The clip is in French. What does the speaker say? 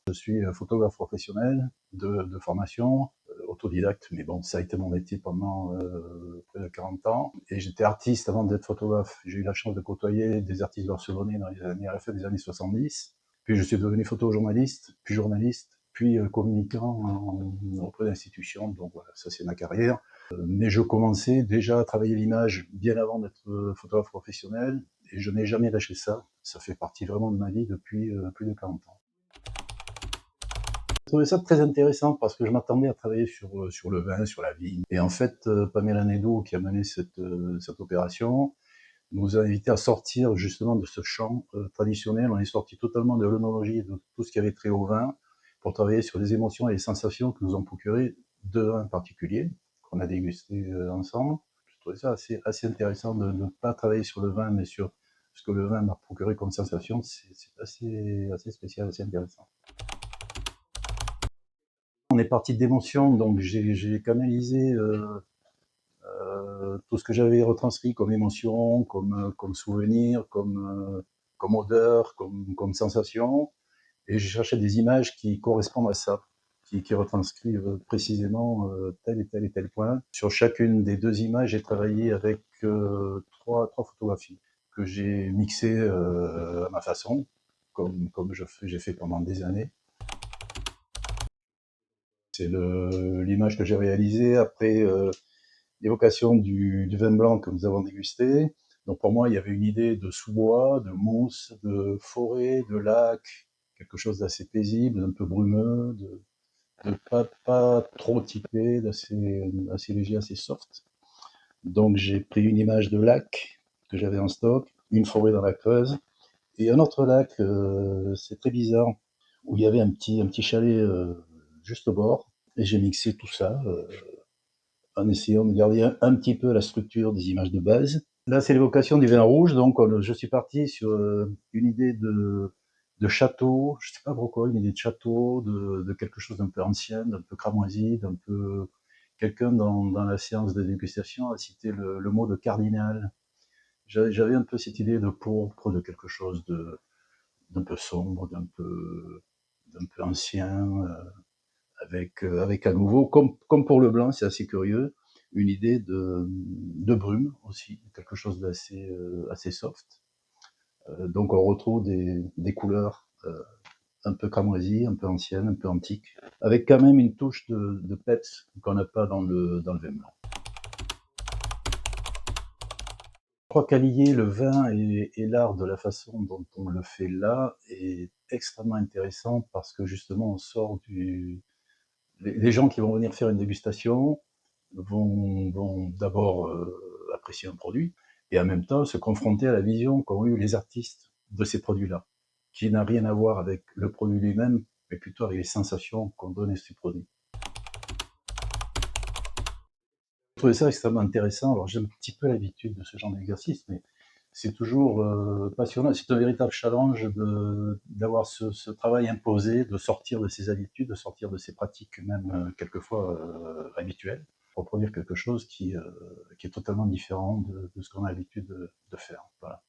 Je suis photographe professionnel de formation, autodidacte, mais bon, ça a été mon métier pendant près de 40 ans. Et j'étais artiste avant d'être photographe. J'ai eu la chance de côtoyer des artistes barcelonais dans les années, à la fin des années 70. Puis je suis devenu photojournaliste, puis journaliste, puis communicant auprès d'institutions. Donc voilà, ça c'est ma carrière. Mais je commençais déjà à travailler l'image bien avant d'être photographe professionnel, et je n'ai jamais lâché ça. Ça fait partie vraiment de ma vie depuis plus de 40 ans. Je trouvais ça très intéressant parce que je m'attendais à travailler sur le vin, sur la vigne. Et en fait, Pamela Naidoo, qui a mené cette opération, nous a invités à sortir justement de ce champ traditionnel. On est sorti totalement de l'œnologie, de tout ce qui avait trait au vin, pour travailler sur les émotions et les sensations que nous ont procuré de vins particuliers, qu'on a dégusté ensemble. Je trouvais ça assez intéressant de ne pas travailler sur le vin, mais sur ce que le vin m'a procuré comme sensation. C'est assez spécial, assez intéressant. On est parti d'émotions, donc j'ai canalisé tout ce que j'avais retranscrit comme émotion, comme souvenir, comme odeur, comme sensation, et j'ai cherché des images qui correspondent à ça, qui retranscrivent précisément tel et tel point. Sur chacune des deux images, j'ai travaillé avec trois photographies que j'ai mixées à ma façon, comme j'ai fait pendant des années. C'est l'image que j'ai réalisée après l'évocation du vin blanc que nous avons dégusté. Donc pour moi, il y avait une idée de sous-bois, de mousse, de forêt, de lac, quelque chose d'assez paisible, d'un peu brumeux, de pas trop typé, assez léger, assez soft. Donc j'ai pris une image de lac que j'avais en stock, une forêt dans la Creuse, et un autre lac, c'est très bizarre, où il y avait un petit chalet juste au bord, et j'ai mixé tout ça en essayant de garder un petit peu la structure des images de base. Là, c'est l'évocation du vin rouge, donc je suis parti sur une idée de château, je sais pas pourquoi, une idée de château, de quelque chose d'un peu ancien, d'un peu cramoisi, d'un peu... Quelqu'un dans la séance de dégustation a cité le mot de cardinal. J'avais un peu cette idée de pourpre, de quelque chose d'un peu sombre, d'un peu ancien, avec à nouveau, comme pour le blanc, c'est assez curieux, une idée de brume aussi, quelque chose d'assez assez soft. Donc on retrouve des couleurs un peu cramoisies, un peu anciennes, un peu antiques, avec quand même une touche de peps qu'on n'a pas dans le vin blanc. Je crois qu'allier le vin et l'art de la façon dont on le fait là est extrêmement intéressant parce que justement on sort du... Les gens qui vont venir faire une dégustation vont d'abord apprécier un produit et en même temps se confronter à la vision qu'ont eu les artistes de ces produits-là, qui n'a rien à voir avec le produit lui-même, mais plutôt avec les sensations qu'on donne à ces produits. Je trouvais ça extrêmement intéressant. Alors j'ai un petit peu l'habitude de ce genre d'exercice, mais c'est toujours passionnant. C'est un véritable challenge d'avoir ce travail imposé, de sortir de ses habitudes, de sortir de ses pratiques même quelquefois habituelles, pour produire quelque chose qui est totalement différent de ce qu'on a l'habitude de faire. Voilà.